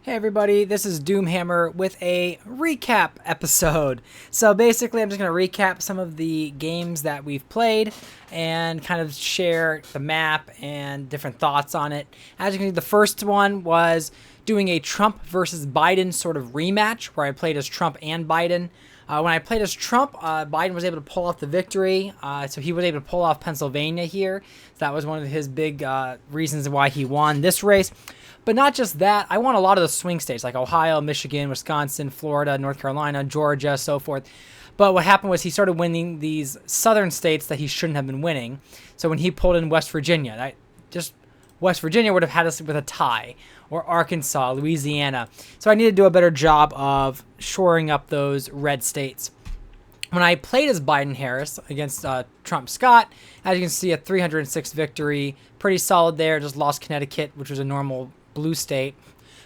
Hey everybody, this is Doomhammer with a recap episode. So basically I'm just going to recap some of the games that we've played and kind of share the map and different thoughts on it. As you can see, the first one was doing a Trump versus Biden sort of rematch where I played as Trump and Biden. When I played as Trump, Biden was able to pull off the victory, so he was able to pull off Pennsylvania here. So that was one of his big reasons why he won this race. But not just that, I won a lot of the swing states like Ohio, Michigan, Wisconsin, Florida, North Carolina, Georgia, so forth. But what happened was he started winning these southern states that he shouldn't have been winning. So when he pulled in West Virginia, West Virginia would have had us with a tie, or Arkansas, Louisiana. So I needed to do a better job of shoring up those red states. When I played as Biden-Harris against Trump-Scott, as you can see, a 306 victory, pretty solid there. Just lost Connecticut, which was a normal blue state,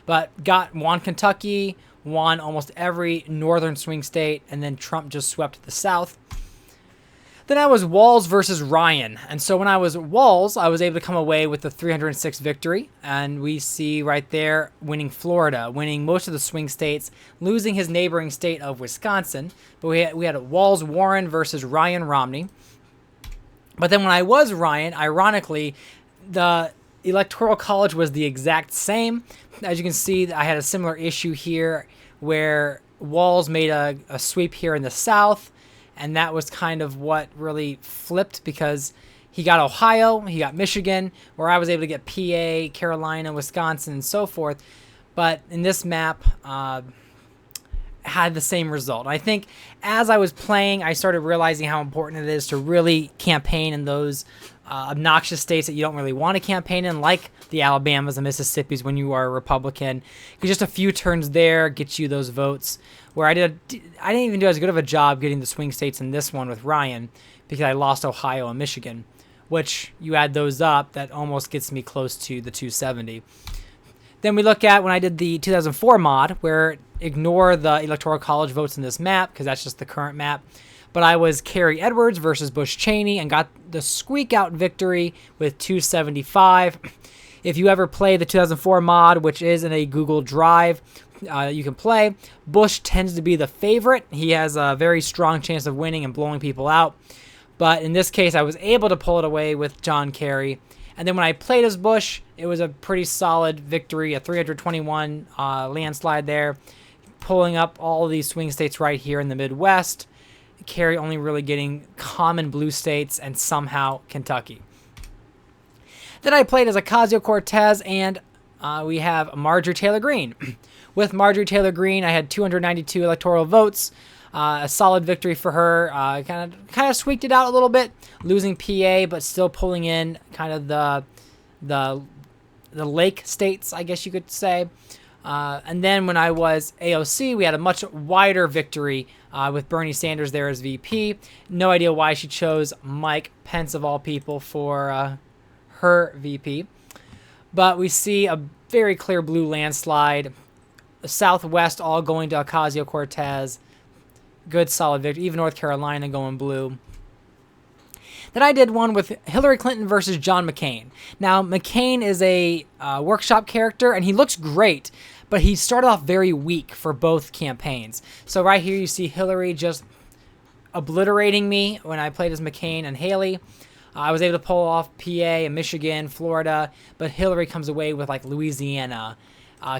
but won Kentucky, won almost every northern swing state, and then Trump just swept the South. Then I was Walz versus Ryan, and so when I was Walz, I was able to come away with the 306 victory, and we see right there winning Florida, winning most of the swing states, losing his neighboring state of Wisconsin. But we had Walz Warren versus Ryan Romney. But then when I was Ryan, ironically, the Electoral College was the exact same. As you can see, I had a similar issue here where Walz made a sweep here in the South, and that was kind of what really flipped because he got Ohio, he got Michigan, where I was able to get PA, Carolina, Wisconsin, and so forth. But in this map, had the same result. I think as I was playing, I started realizing how important it is to really campaign in those obnoxious states that you don't really want to campaign in, like the Alabamas and Mississippis when you are a Republican. Because just a few turns there gets you those votes. Where I didn't even do as good of a job getting the swing states in this one with Ryan because I lost Ohio and Michigan, which you add those up, that almost gets me close to the 270. Then we look at when I did the 2004 mod, where ignore the Electoral College votes in this map because that's just the current map. But I was Kerry Edwards versus Bush Cheney and got the squeak out victory with 275. If you ever play the 2004 mod, which is in a Google Drive, you can play. Bush tends to be the favorite. He has a very strong chance of winning and blowing people out. But in this case, I was able to pull it away with John Kerry. And then when I played as Bush, it was a pretty solid victory, a 321 landslide there, pulling up all of these swing states right here in the Midwest. Kerry only really getting common blue states and somehow Kentucky. Then I played as Ocasio-Cortez, and we have Marjorie Taylor Greene. With Marjorie Taylor Greene, I had 292 electoral votes, a solid victory for her. Kind of squeaked it out a little bit, losing PA, but still pulling in kind of the lake states, I guess you could say. And then when I was AOC, we had a much wider victory with Bernie Sanders there as VP. No idea why she chose Mike Pence of all people for her VP. But we see a very clear blue landslide. The Southwest all going to Ocasio-Cortez. Good solid victory. Even North Carolina going blue. Then I did one with Hillary Clinton versus John McCain. Now, McCain is a workshop character, and he looks great, but he started off very weak for both campaigns. So right here you see Hillary just obliterating me when I played as McCain and Haley. I was able to pull off PA and Michigan, Florida, but Hillary comes away with like Louisiana,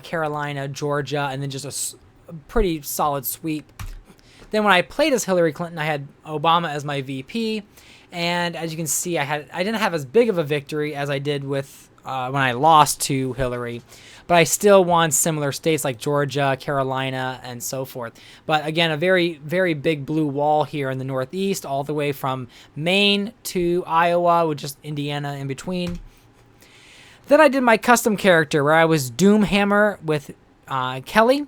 Carolina, Georgia, and then just a pretty solid sweep. Then when I played as Hillary Clinton, I had Obama as my VP. And as you can see, I didn't have as big of a victory as I did with when I lost to Hillary, but I still won similar states like Georgia, Carolina, and so forth. But again, a very, very big blue wall here in the Northeast, all the way from Maine to Iowa, with just Indiana in between. Then I did my custom character where I was Doomhammer with Kelly,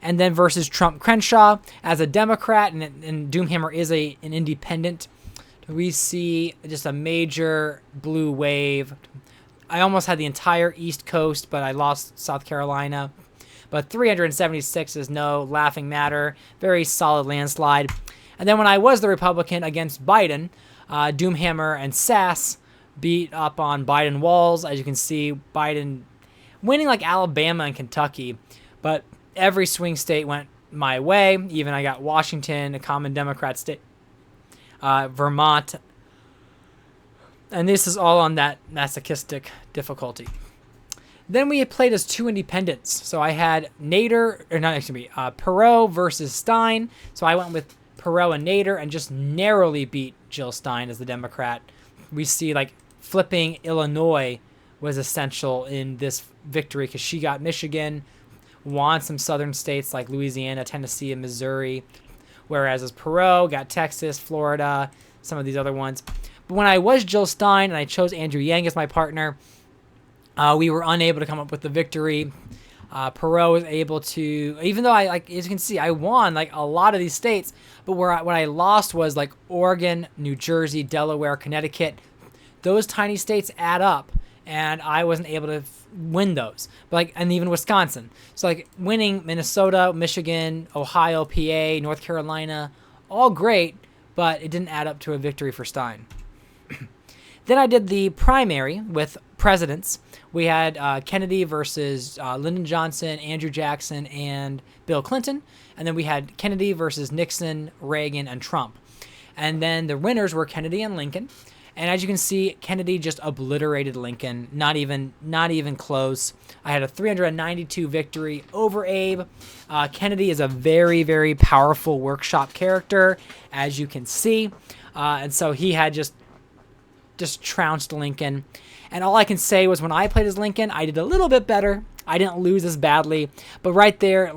and then versus Trump Crenshaw as a Democrat, and Doomhammer is an independent. We see just a major blue wave. I almost had the entire East Coast, but I lost South Carolina. But 376 is no laughing matter. Very solid landslide. And then when I was the Republican against Biden, Doomhammer and Sass beat up on Biden Walz. As you can see, Biden winning like Alabama and Kentucky, but every swing state went my way. Even I got Washington, a common Democrat state, Vermont, and this is all on that masochistic difficulty. Then we played as two independents. So I had Perot versus Stein. So I went with Perot and Nader and just narrowly beat Jill Stein as the Democrat. We see like flipping Illinois was essential in this victory because she got Michigan, won some southern states like Louisiana, Tennessee, and Missouri, whereas as Perot got Texas, Florida, some of these other ones. But when I was Jill Stein and I chose Andrew Yang as my partner, we were unable to come up with the victory. Perot was able to, even though as you can see, I won like a lot of these states, but what I lost was like Oregon, New Jersey, Delaware, Connecticut. Those tiny states add up, and I wasn't able to win those. But and even Wisconsin. So like winning Minnesota, Michigan, Ohio, PA, North Carolina, all great, but it didn't add up to a victory for Stein. Then I did the primary with presidents. We had Kennedy versus Lyndon Johnson, Andrew Jackson, and Bill Clinton. And then we had Kennedy versus Nixon, Reagan, and Trump. And then the winners were Kennedy and Lincoln. And as you can see, Kennedy just obliterated Lincoln. Not even close. I had a 392 victory over Abe. Kennedy is a very, very powerful workshop character, as you can see. And so he had just trounced Lincoln. And all I can say was when I played as Lincoln, I did a little bit better. I didn't lose as badly. But right there,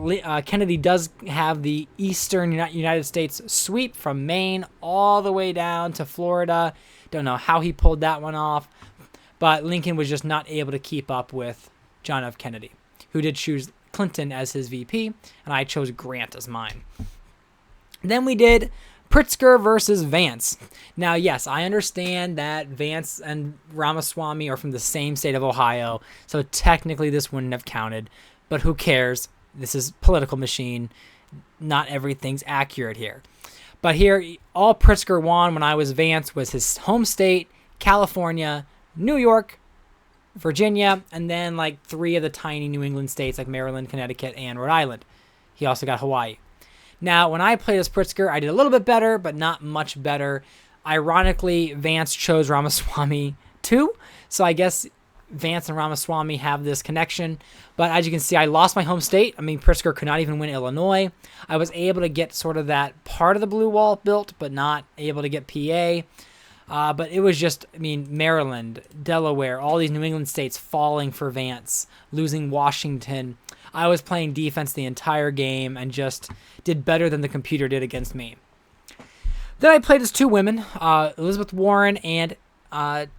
Kennedy does have the eastern United States sweep from Maine all the way down to Florida. Don't know how he pulled that one off. But Lincoln was just not able to keep up with John F. Kennedy, who did choose Clinton as his VP, and I chose Grant as mine. Then we did Pritzker versus Vance. Now, yes, I understand that Vance and Ramaswamy are from the same state of Ohio, so technically this wouldn't have counted, but who cares? This is political machine. Not everything's accurate here. But here, all Pritzker won when I was Vance was his home state, California, New York, Virginia, and then like 3 of the tiny New England states like Maryland, Connecticut, and Rhode Island. He also got Hawaii. Now, when I played as Pritzker, I did a little bit better, but not much better. Ironically, Vance chose Ramaswamy too, so I guess Vance and Ramaswamy have this connection. But as you can see, I lost my home state. I mean, Pritzker could not even win Illinois. I was able to get sort of that part of the blue wall built, but not able to get PA. But it was just, Maryland, Delaware, all these New England states falling for Vance, losing Washington. I was playing defense the entire game and just did better than the computer did against me. Then I played as 2 women, Elizabeth Warren and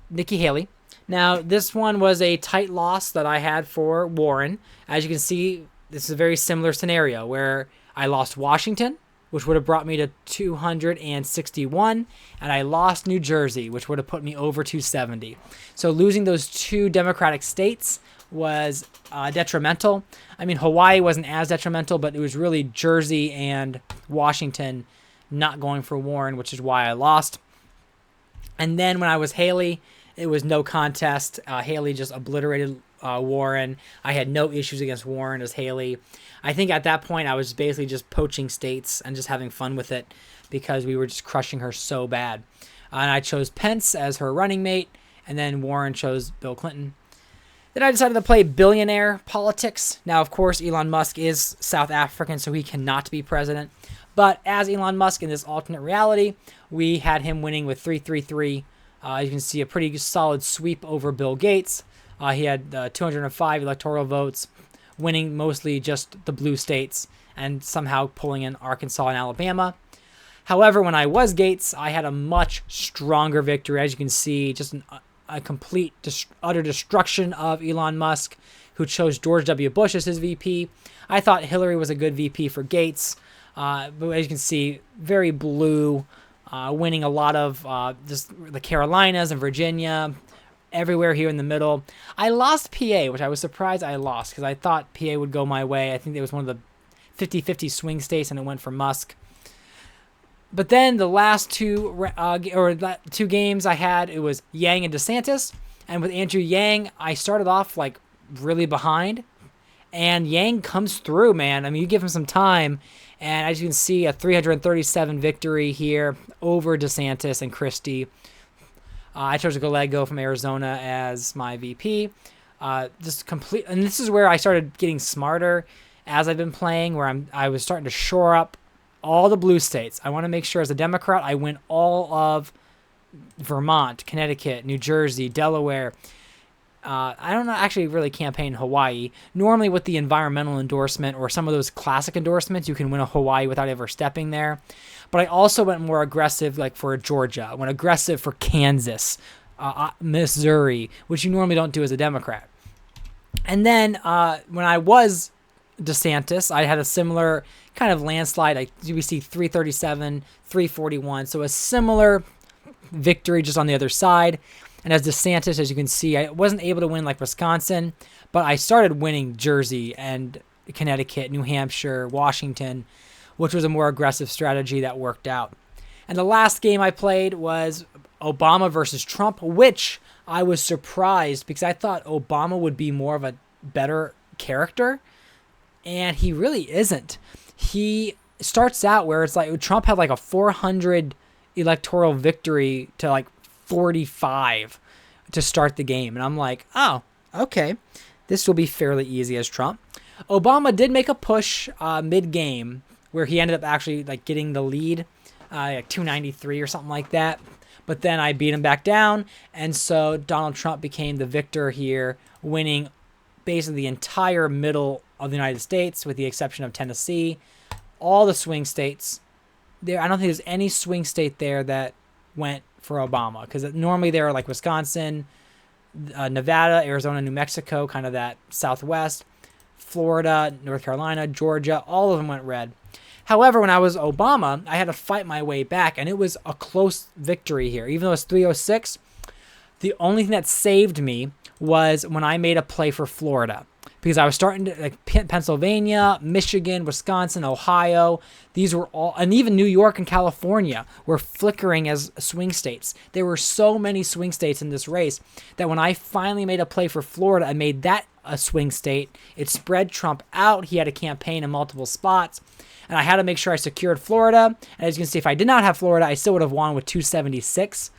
Nikki Haley. Now, this one was a tight loss that I had for Warren. As you can see, this is a very similar scenario where I lost Washington, which would have brought me to 261, and I lost New Jersey, which would have put me over 270. So losing those 2 Democratic states was detrimental. Hawaii wasn't as detrimental, but it was really Jersey and Washington not going for Warren, which is why I lost. And then when I was Haley, it was no contest. Haley just obliterated Warren. I had no issues against Warren as Haley. I think at that point I was basically just poaching states and just having fun with it because we were just crushing her so bad. And I chose Pence as her running mate, and then Warren chose Bill Clinton. Then I decided to play billionaire politics. Now, of course, Elon Musk is South African, so he cannot be president. But as Elon Musk in this alternate reality, we had him winning with 333. You can see a pretty solid sweep over Bill Gates. He had 205 electoral votes, winning mostly just the blue states and somehow pulling in Arkansas and Alabama. However, when I was Gates, I had a much stronger victory. As you can see, just a complete, utter destruction of Elon Musk, who chose George W. Bush as his VP. I thought Hillary was a good VP for Gates, but as you can see, very blue, winning a lot of just the Carolinas and Virginia, everywhere here in the middle. I lost PA, which I was surprised I lost because I thought PA would go my way. I think it was one of the 50-50 swing states, and it went for Musk. But then the last 2 games I had, it was Yang and DeSantis. And with Andrew Yang, I started off like really behind. And Yang comes through, man. I mean, you give him some time, and as you can see, a 337 victory here over DeSantis and Christie. I chose Gallego from Arizona as my VP. Just complete, and this is where I started getting smarter as I've been playing, where I was starting to shore up all the blue states. I want to make sure as a Democrat I win all of Vermont, Connecticut, New Jersey, Delaware. I don't actually really campaign in Hawaii. Normally with the environmental endorsement or some of those classic endorsements, you can win a Hawaii without ever stepping there. But I also went more aggressive like for Georgia. I went aggressive for Kansas, Missouri, which you normally don't do as a Democrat. And then when I was DeSantis, I had a similar kind of landslide. We see 337, 341. So a similar victory just on the other side. And as DeSantis, as you can see, I wasn't able to win like Wisconsin, but I started winning Jersey and Connecticut, New Hampshire, Washington, which was a more aggressive strategy that worked out. And the last game I played was Obama versus Trump, which I was surprised because I thought Obama would be more of a better character, and he really isn't. He starts out where it's like Trump had like a 400 electoral victory to like 45 to start the game. And I'm like, oh, okay. This will be fairly easy as Trump. Obama did make a push mid-game where he ended up actually like getting the lead, like 293 or something like that. But then I beat him back down. And so Donald Trump became the victor here, winning basically the entire middle of the United States with the exception of Tennessee. All the swing states. I don't think there's any swing state there that went for Obama, because normally there are like Wisconsin, Nevada, Arizona, New Mexico, kind of that Southwest, Florida, North Carolina, Georgia, all of them went red. However, when I was Obama, I had to fight my way back, and it was a close victory here. Even though it's 306, the only thing that saved me was when I made a play for Florida, because I was starting to, like Pennsylvania, Michigan, Wisconsin, Ohio, these were all, and even New York and California were flickering as swing states. There were so many swing states in this race that when I finally made a play for Florida, I made that a swing state. It spread Trump out. He had a campaign in multiple spots, and I had to make sure I secured Florida. And as you can see, if I did not have Florida, I still would have won with 276,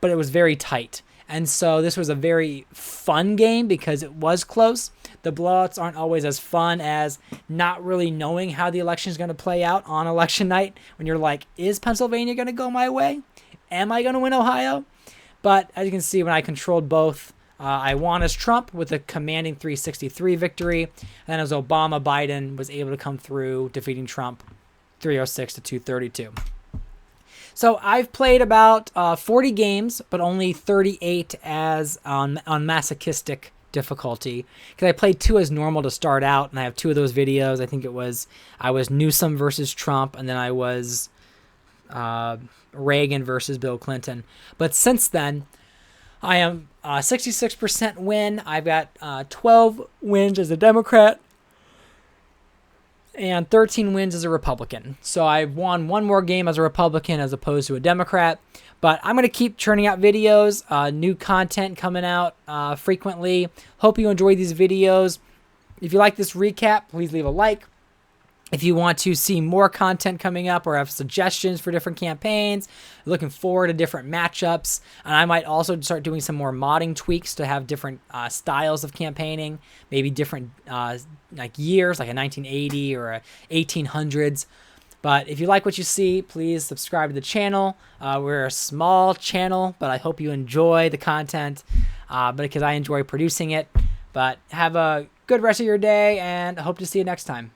but it was very tight. And so this was a very fun game because it was close. The blowouts aren't always as fun as not really knowing how the election is going to play out on election night when you're like, is Pennsylvania going to go my way? Am I going to win Ohio? But as you can see, when I controlled both, I won as Trump with a commanding 363 victory. And then as Obama, Biden was able to come through, defeating Trump 306 to 232. So I've played about 40 games, but only 38 as on masochistic difficulty, because I played 2 as normal to start out, and I have 2 of those videos. I think I was Newsom versus Trump, and then I was Reagan versus Bill Clinton. But since then, I am 66% win. I've got 12 wins as a Democrat and 13 wins as a Republican. So I've won one more game as a Republican as opposed to a Democrat. But I'm going to keep churning out videos, new content coming out frequently. Hope you enjoy these videos. If you like this recap, please leave a like. If you want to see more content coming up or have suggestions for different campaigns, looking forward to different matchups. And I might also start doing some more modding tweaks to have different styles of campaigning, maybe different like years, like a 1980 or a 1800s. But if you like what you see, please subscribe to the channel. We're a small channel, but I hope you enjoy the content because I enjoy producing it. But have a good rest of your day, and I hope to see you next time.